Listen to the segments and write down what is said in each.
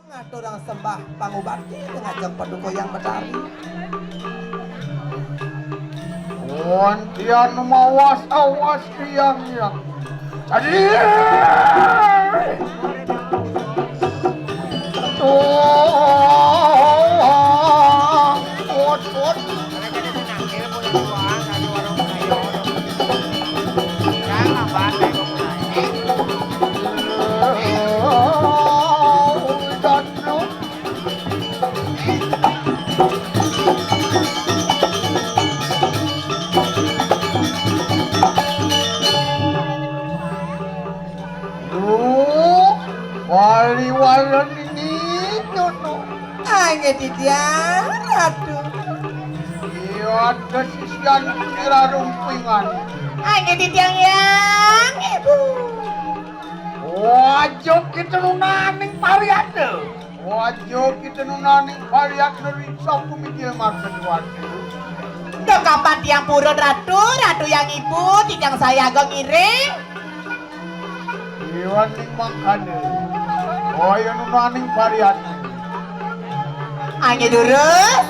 ngaturang sembah pangubati ngajeng paduka yang bedari. Wantian mawas awas tiang yang tadi. Wali-walan ini tuh. Angge didian, aduh. Iya ada sisian kira rumpingan. Angge didian yang ibu. Wajo kita nunaning pariade. Wajo kita nunaning pariade riksa kumikir maksud waktu. Udah kapan tiang purun ratu, ratu yang ibu, tidang saya agak ngiring. Iwan ning makane. Oh ya nunaning pariade. Angge durus.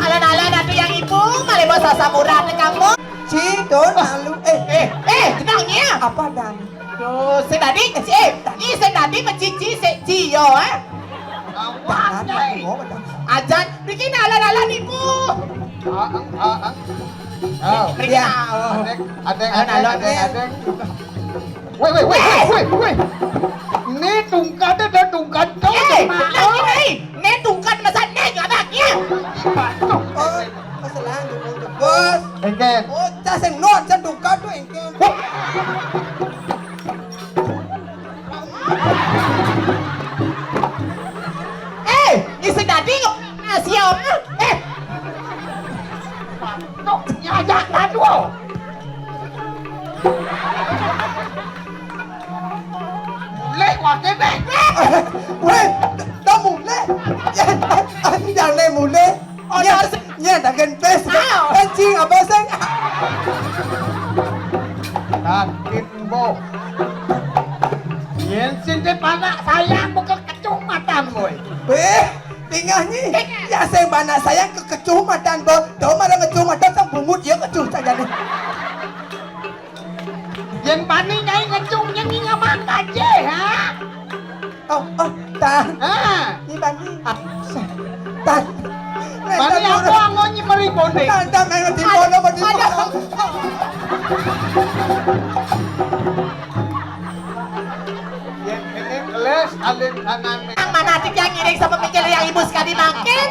Alan-alan ratu yang ibu, malah bos sasa murah ke kamu. Ci, don malu. Tenangnya. Apa dan? Tuh, tadi mencici Cio, Awan deh. Ajan, bikin alan-alan ibu. Adek. Woi. Ini tungkat ada tungkat tuh. Ini tungkat masa nek abangnya. Masalah bos. Engken. Oh, caseng non, can tungkat tuh engken. Isi tadi kok nasi om. Nyajak aduh. Mulai waktu deh. Weh, dah mulai. Jangan mulai. Nya dah genpes. Kencing apa sih? Sakit bo. Yensin de panak sayang bukan kecumatan boy. Tinggalnya ya saya mana sayang ke kecumatan bo. Tahu mana kecumatan sang bumut ya kecum saja nih. Yen pani nyai ngecumnya ngingaman aja ha. Tah. Ini bani. Tah. Bani aku angonnya meribone. Tanda main di bola di bola. Yen ini keles alin kanan. Ang manatik yang ngiring sama mikir yang ibu sekali makin.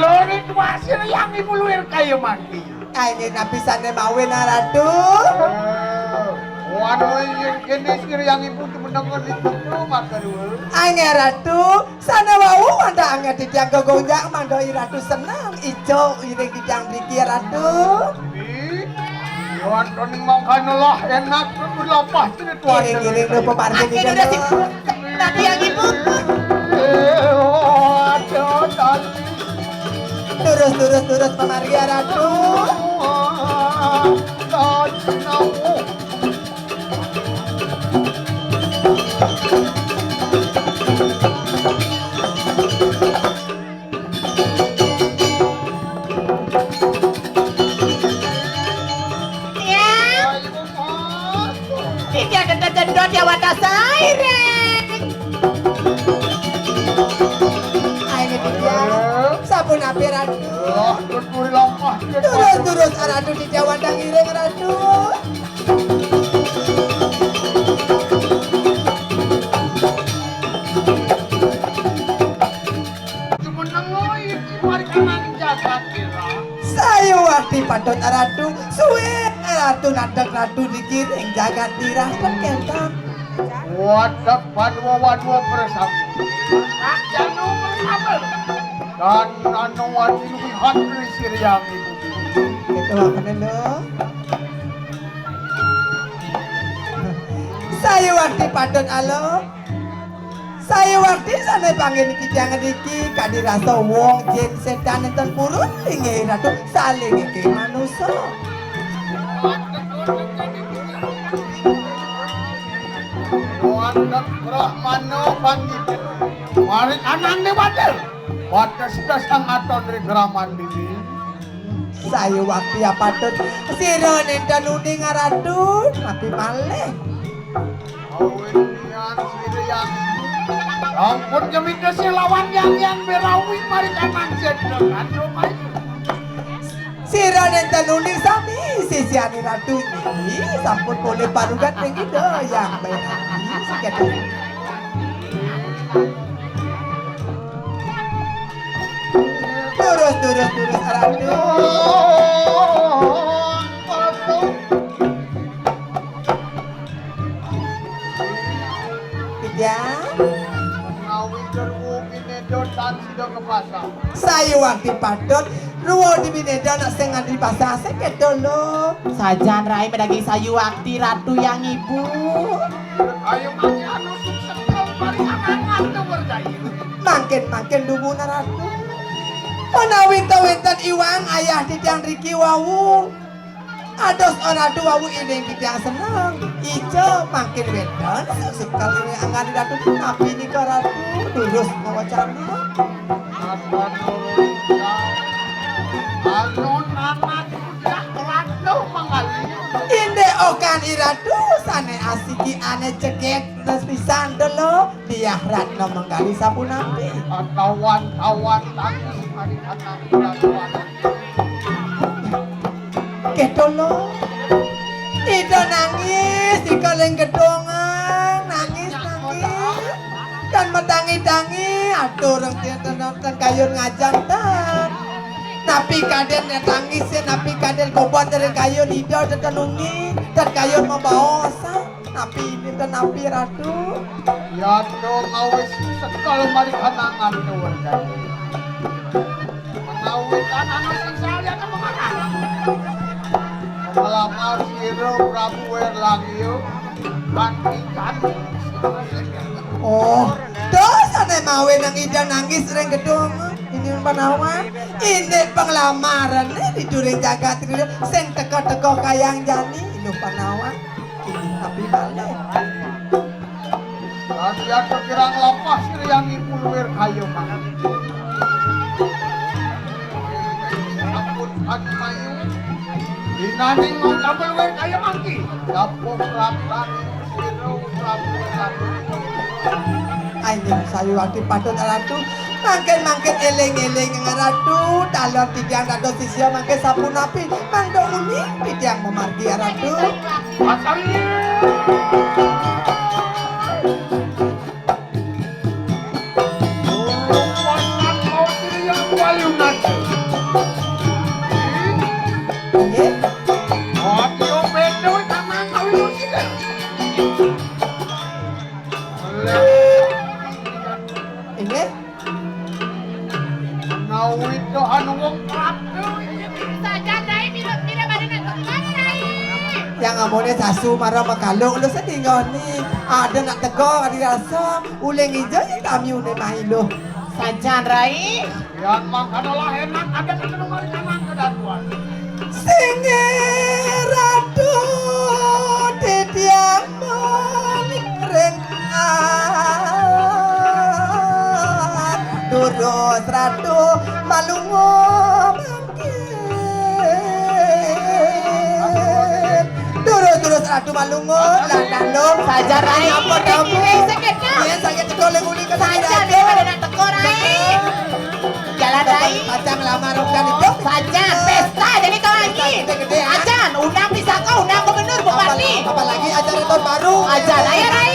Lo ini wasir yang ibu luir kayu mati. Ini napisannya mawe naratu. Waduh yen kene sir yang ibu tuh mendengar itu maka dulu. Angge ratu, sana wau anda angge titiang gogonjang mandoi ratu senang ijo iring titiang biki ratu. Yuan toning mangkana lah enak berlepas ini tuan. Iring lu pemargi di sana. Tadi yang ibu. Aduh tadi. Turus pemargi ratu. Dendot ya wadah saireng. Ayo dia sabun api ratu. Turus ratu di Jawa dan ireng ratu. Saya waktu padot ratu suwe ratu nadak ratu dikiring jagat dirah kentang. Wadah wadwa bersama. Janu bersama. Dan anu wadi lihat sir yang ibu. Itu apa dulu? Saya waktu padot alo. Saya waktu sana panggil iki jangan iki kadi rasa wong jin setan enten purun tinggi ratu saling iki manusia. Wanda Brahmana panggil. Mari kanan di bater. Batas dasang aton dari Gramandini. Saya waktu ya patut sira nenten uning ngaradun tapi malih. Awinian siriyang. Ampun jemita lawan yang berawi mari kanan sedeng ando mayu. Sira nenten uning sami sisiane ratu ini sampun boleh parugan begitu yang baik sekian. Turus ratu. Ya. Saya waktu padot ruwo di Mineda nak sing ngandri pasar sekedol lo. Sajan rai medagi sayu waktu ratu yang ibu. Ayo mangke anu sukses kau mari angan tu berdaya. Makin dumu ratu. Menawi tawenten iwang ayah didang Riki wawu. Ados oradu wawu ini yang senang. Ijo makin wedon sekali ini anggar ratu tapi ini ke ratu lurus mau wacana. Asal alon anak sudah ratu mengalir. Inde okan iratu sane asiki ane cekek terus pisan dulu dia ratno menggali sapu napi. Kawan tangis hari anak peraturan. Ketolo itu nangis di kaleng gedongan nangis dan mendangi-dangi aduh orang tiada kayun ngajang tan napi kaden nangis napi kaden kobat dari kayun hidau dan nungi dan kayun membawa osa napi ini dan napi ratu ya tuh ngawis sekal mari kanangan tuh berdaya. Menawit anak sing saya kan mengarah. Melamar siro Prabu Werlangyo kan. oh terus ane mawe nang ida nangis ring gedung ini panawan ini penglamaran di during jagat sing teko-teko kayang jani ini panawan ini tapi balik dia sekirang lepas yang ibu luar kayu mangan. Ampun hati mayu dinaning ngong kabel luar kayu mangki dapur raptani siro Prabu Werlangyo. anjing sayu waktu patut ratu makin eleng-eleng ratu talon tidiang ratu sisia makin sapu napi mangdo uni tidiang memargi ratu Pasangnya yang amone sasu marah makalong lu sedih nih ada nak tegak ada rasa uleng hijau yang kami udah main lo sajan rai yang makan olah enak ada ketemuan kanan kedatuan singe ratu tidiang monikreng turut ratu malungo turut ratu malungo landang saja rai apa kamu ya sakit tegoleng uli ke saja dia pada nak tekor rai jalan rai pacang lama rokan itu saja pesta jadi kau lagi ajan undang bisa kau undang gubernur bupati apalagi acara tahun baru ajan aja rai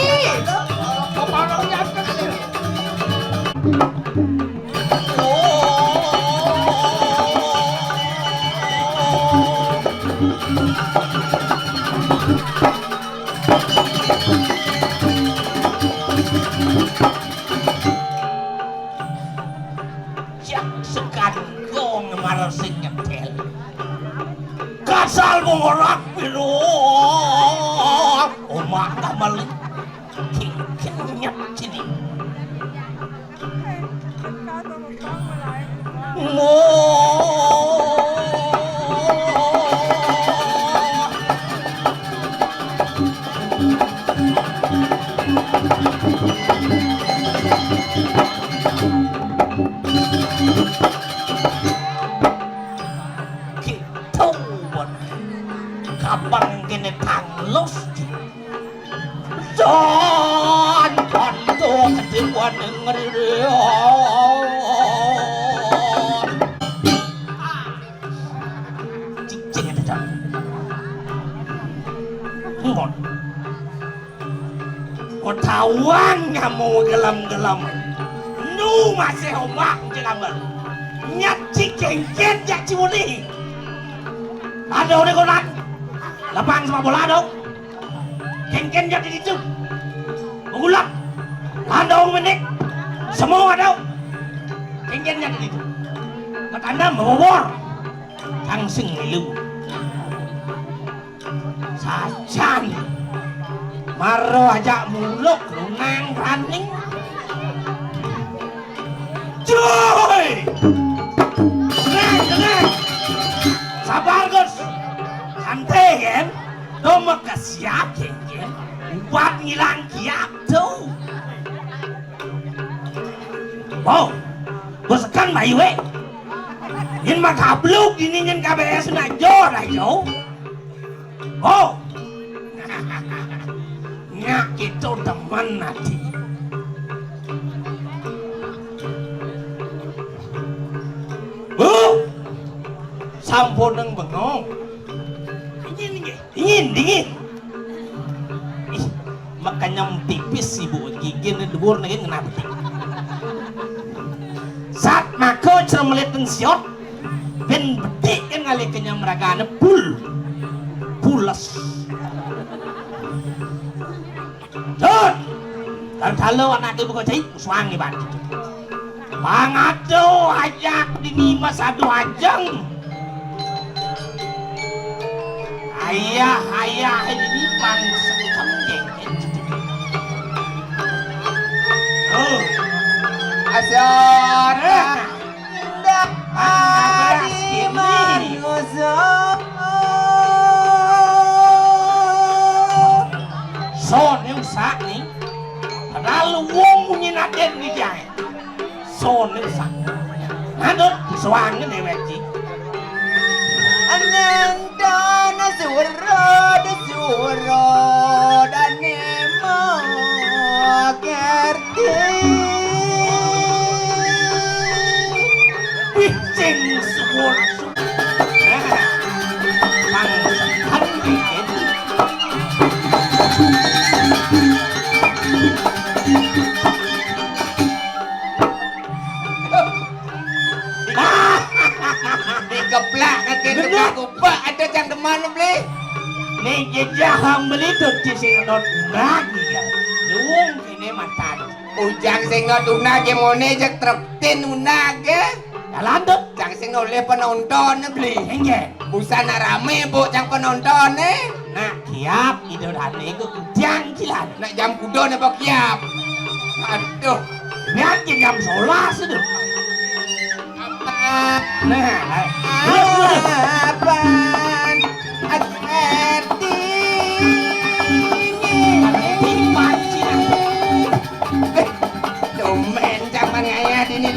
Kasal mengorak biru omak kamali kingkingnya sini kene tanglos John tuh ketipuan ngeri cicing ada dah ngon kau tawang kamu gelam-gelam nu masih omak jelamber nyat cicing ya ciwuni ada udah konan lapang sama bola dong ken jadi itu mengulang landong menik semua ada ken jadi itu katanda membobor langsung ngilu sajan maro aja muluk lunang running cuy tenang sabar Gus santai kan Doma kasiap kengken, buat ngilang kiap tuh. Wow, bosekan bayu Yin makabluk ini nyen KBS nak jor ayo. Oh, nyak itu teman nanti. Sampun neng bengong. Dingin ih makanya tipis ibu gigi debur nih kenapa saat mako cermelit tensiot ben betik kan ngali kenyam ragane pulas Jod dan kalau anak ibu kau cai uswangi banget pangado ajak dini mas adu ajeng ayah ini pangsa kembeng oh Asar indah hati manusia son yang sak nih padahal wong punya naden di jahe son yang sak ngadot suangin eweji Ananda suro dan nemo kerti Bicing semua pangsahan bikin dikeplak nanti depan kupak ada cangkeman beli nih jejak beli tuh di sini not lagi ya luang ini mata ujang singot unage mone jak treptin unage jalan tuh jang sing oleh penonton beli enggak busana rame bu jang penonton nah kiap itu hane ku jang kilat nak jam kudo ne pak kiap aduh yakin jam 11 itu nah apaan akhirti domen zaman ngaya dini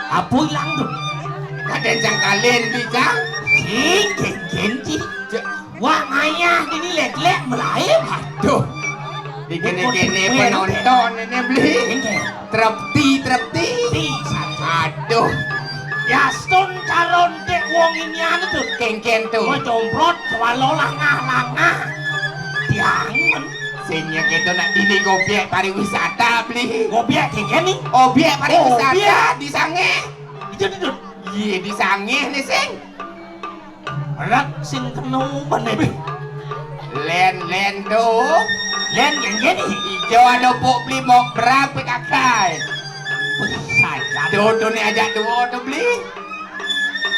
apa hilang tuh ada yang kalian bisa genci wah ayah ini lek-lek melayu aduh digini-gini penonton ini beli trepti aduh ya stun calon dek wong ini anu tuh kengken tuh mau jomprot sewalo langah diangen sehingga gitu nak dini gobiek pariwisata beli gobiek kengken nih obiek pariwisata obiek. di sange itu iya di sange nih sing rak sing kenung bener len tuh len kengken nih ijo ada pok beli mau berapa kakak saja dodo nih ajak dua tuh beli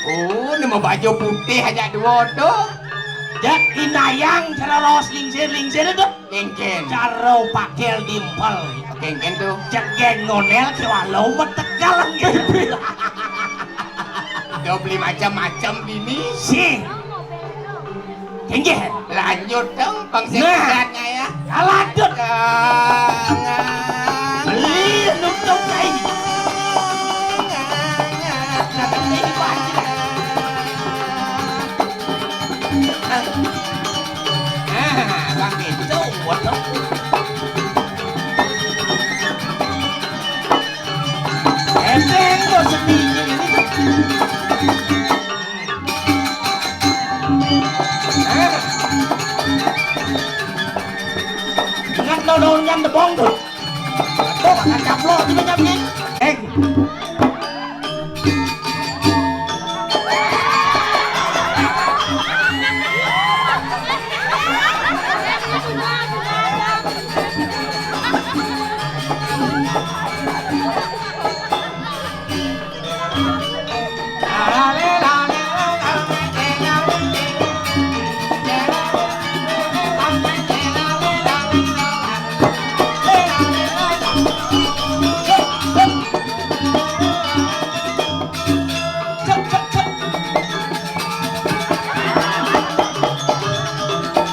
oh ini mau baju putih ajak dua tuh jak inayang cara los lingsir itu kengken cara pakel dimpel kengken tuh jak geng ngonel ke walau metegal gitu Udah beli macam-macam ini. Sing. Tinggi. Lanjut dong Bang Nah. Sekretnya ya. Lanjut. Beli nutup kain. Ini pasti. Bang itu waduh. Enteng kok sedikit ini. Ingat lo daun yang debong tuh. Tuh akan caplo juga jamnya.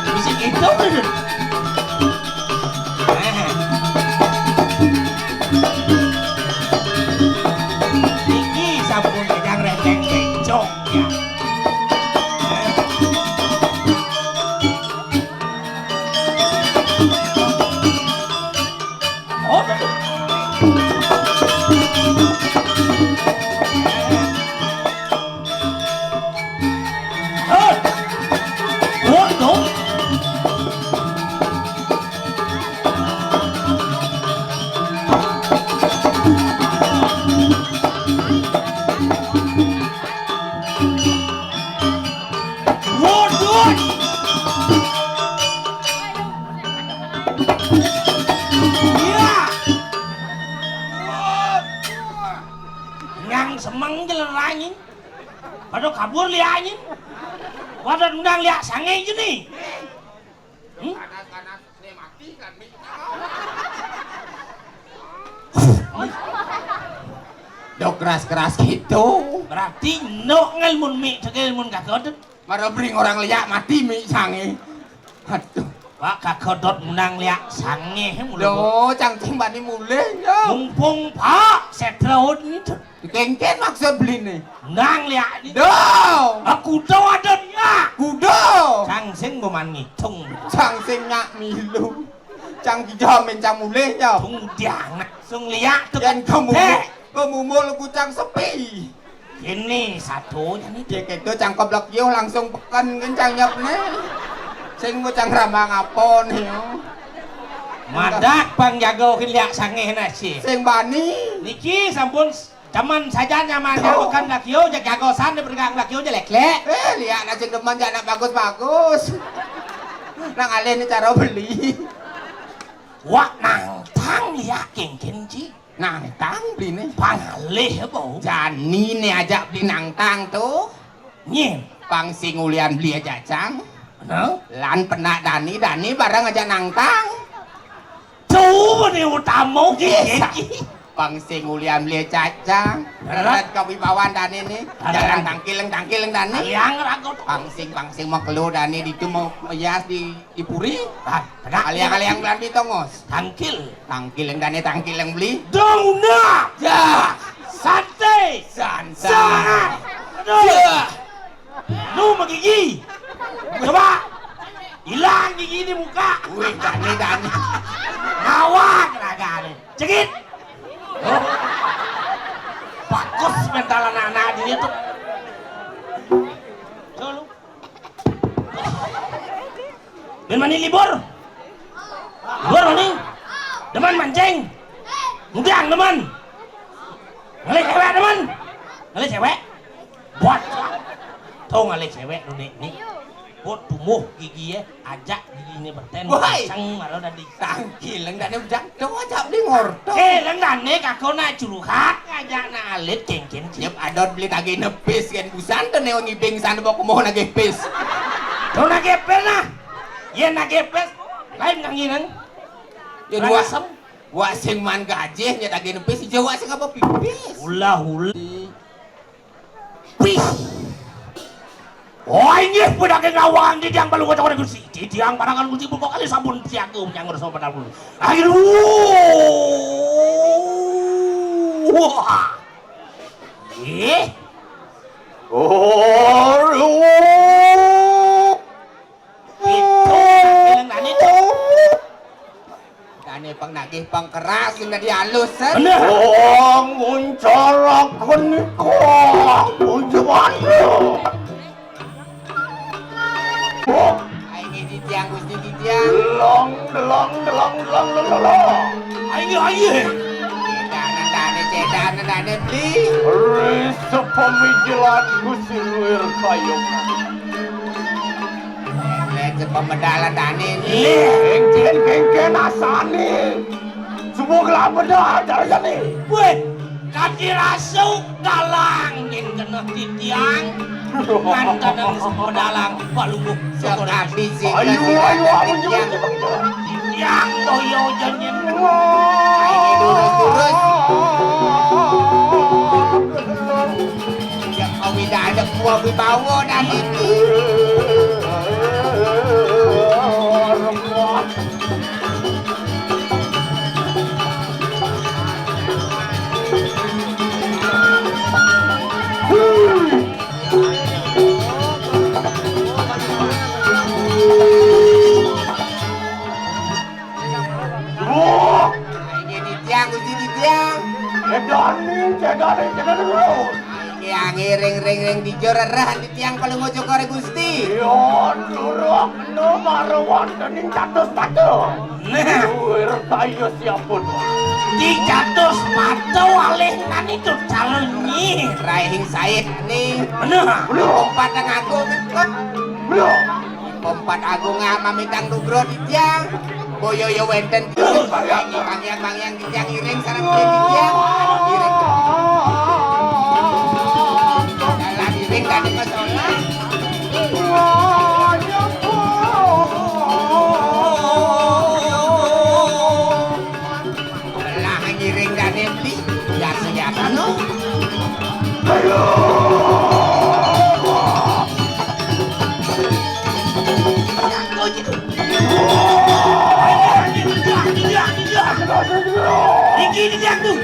Musik itu bener. Iki sampun kejang rendeng becok ya. Oh, waduh. Waduh. Iya. Yang semang jelerangin. Pada kabur liatin. Pada undang liak sange aja nih. Kanas-kanas nih mati kan nih. Dok keras-keras gitu. Berarti no ngelmun mi cekelmun kakodot. Mara bring orang liak mati mi sange. Aduh. Wah kakodot menang liak sange mulu. Loh, cangcing bani mulai ya. Mumpung pak setraut itu. Kengken maksud beli nih. Menang liak ni. Doh. Aku tahu ada dia. Kudo. Sang sing goman ngitung. Cangcing nyak milu. Cang dijamin cang mulai ya. Tung diang nak sung liak tu. Dan kemumul kucang sepi. Ini satu jadi Ya gitu cang koblok yo langsung peken kencang nyap nih. Sing mau cang rambang apon yo. madak bang jago liak sange nasi. Sing bani. Niki sampun zaman saja nyaman jago kan lakio jago san dia bergang lakio jelek-lek. Lihat na cing demen jangan bagus-bagus. Nang alih ni cara beli. Wak nang tang liak kengken ji. Nang tang beli nih. Pangalih bau. Jani nih ajak beli nang tang tuh. Nyen. Pang singulian beli aja cang. No? Lan penak Dani bareng aja nang tang. Tuh ni utama Yes. kengken. Pang singulian beli cacang. Berat kewibawan Dani nih. Jalan tangkileng Dani. Yang ragot. Pangsing mau keluar Dani itu mau hias di puri. Tegak. Kaliang belan di tongos. Tangkil. Tangkileng Dani tangkileng beli. Donat. Ya. Santai. Santai. Sangat. Aduh. Ya. Lu menggigi. Coba. Hilang gigi di muka. Wih Dani. Ngawak raga ni. Cekit. Oh. Bagus mental anak-anak dia tuh. Coba lu. Ben mani libur. Libur mani. Deman mancing. Mudang deman. Ngalih cewek deman. Ngalih cewek. Buat. Tahu ngalih cewek lu nih. Buat tumuh gigi ya. Ajak gigi ini berten. Woi. Sang malah udah di. Tangkileng Dani udah ajak di ngorto. Lang nih kakak nak curhat ngajak nak alit kengken. Nyep adot beli tagi nepis kan busan tuh neon ngibing sana bawa kemohon nage pis. Kau nak gepes nah? Ya nak gepes. Lain kang inang. Ya dua Wak sing man gaji nya tagi nepis Jawa sing apa pipis. Hula. Pi Oh inggih pedake ngawang di tiang balung kocok Gusti. Di tiang parangan Gusti pun kali sampun siaku nyang ngerso padal pun. Akhir wah. Itu bilang itu. Kane pengnagih pengkeras sing dadi halus. Bener. Nguncaraken niku tujuan. Ayo di tiang Gusti di tiang. Delong. Ayo. Cedanan beli. Risa pemijilan Gusti Luir Kayu. Lek pemedalan dane ni. Geng asane. Semua gelap bedah caranya. Weh, kaki rasu dalang yang kena titiang. Mantan yang semua dalang balunguk Sok habis sih. Ayo, tiang. titiang toyo jangan. Ayo durus. Yang kau tidak ada buah wibawa dan ini. Cedanin terus. Yang ring dijorerah di tiang paling ojo kore Gusti. Yon luruk nomor wonten catus patu. Nah, Luir Kayu siapun. di jatuh sepatu alih kan itu calon nih. Raihing Said nih. Bener. Pompat yang agung kan. Belum. Pompat agung ama mitang nugro di tiang. Boyoyo wenten pangyang di tiang iring sareng di tiang. Iring. Dalam iring tadi masalah. Belah ngiring dan beli. Biasa no. Aku gitu. Tinggi di tiang tuh.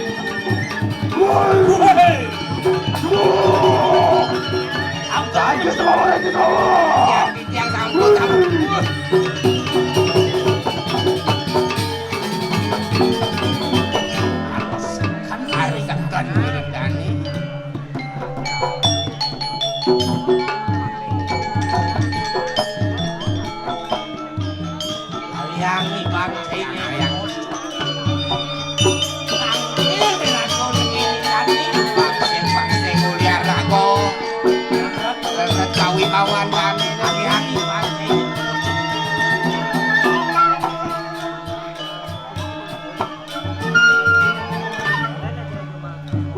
Tiang di tiang sambut. Kan hari Tekan iring dani. yang nih bangkainya yang Kawan kami hari-hari bangkai.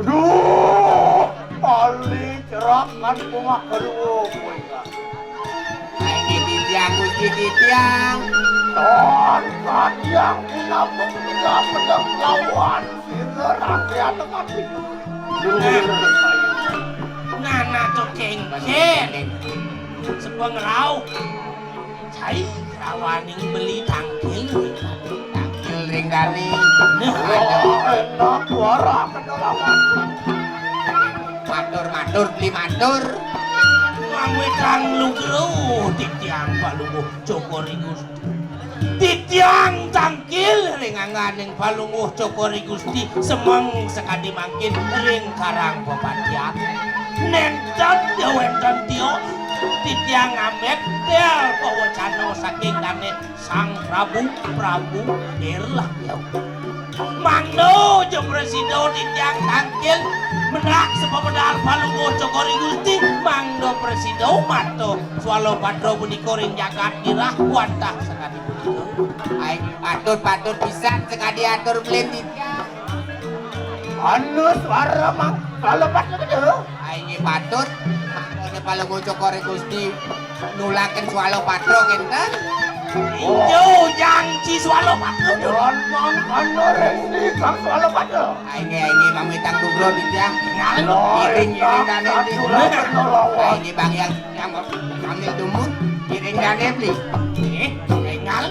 Aduh, Ali cerahkan rumah kedua. ini di tiang Gusti di tiang. Tonton yang menabung tidak pedang lawan Sirah kreatif mati. Luir Kayu. Nana tuh kengken sepengerau cai rawaning beli tangkil Tangkil ring dani. Enak suara kedalaman. Matur beli matur. Ngawetang lugro titiang palunguh cokori Gusti. Titiang tangkil ringanganing palunguh cokori Gusti semeng sekadi mangkin ring karang pepatian. Nenten dewenten tio titiang ngamet del pawacana saking kane sang Prabu Dirlah yau. Mangdo jo presido titiang tangkil menak sepemedal palunguh cokori Gusti mangdo presido mato swalo padro punika ring jagat dirah wantah sekadi punika. Patut pisan sekadi atur beli di tiang. Anu suara mak kalau pas itu. Ini patut. Ini kalau ngocok kore Gusti nulaken swalo patro kenten. Inyo yang ci swalo patro. Yon mangkano rengdi kang swalo pato. Ini mami tang dugro di tiang. Iring dan nolowat. Ini bang yang kami dumut. Iring dan beli. Engal.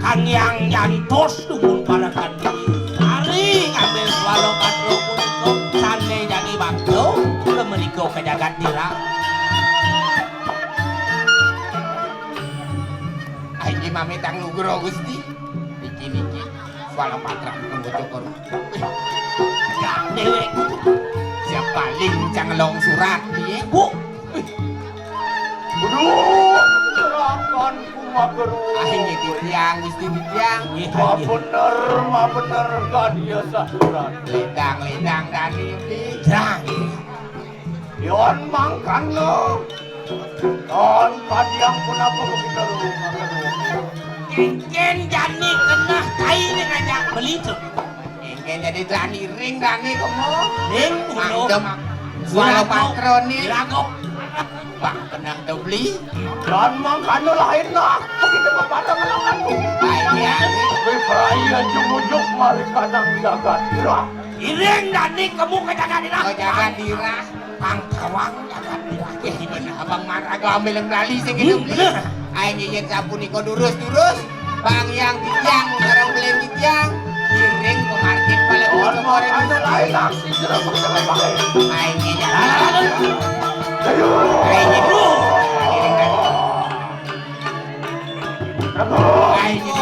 Kang yang nyantos dumun para kandi. Ari ngambil swalo patro puniko sane jadi bakto kemeniko ke jagat dira. Ini mami tang dugro gusti. Niki swalo patra nunggu cokor. Gak dewek. Siapa lincang long surat iya. Bu. Aduh, serangkan kuma beru. Ini di tiang gusti di tiang. Ma bener kan dia saduran. Ledang dan ini. Jang. Yon mangkano. Don kadiang pun apa kita rumah kedua. Ken jani kena kai ni ngajak beli tu. Ini jadi jani ring dani kamu. Ning ulo. Mangdem swalo patron nih. Diragok. Bang kenang tu beli. Don mangkano lain nak. Begitu kepada melanganku. Ini Beberaya jumujuk mari kadang jagat dirah. Ireng dani kamu ke jagat dira. kau jaga dira. Pang kawang jaga dira. Ini abang marah kau ambil yang beli sing ini beli. Ini yang sapu ni kau durus. Bang yang tiang sekarang beli di tiang. Kiring ke market pada Don beli mangkano lain nak. Sidra begitu pakai. Ini jalan. Ayo. Ini Bro. kiring dani. Aduh. Ini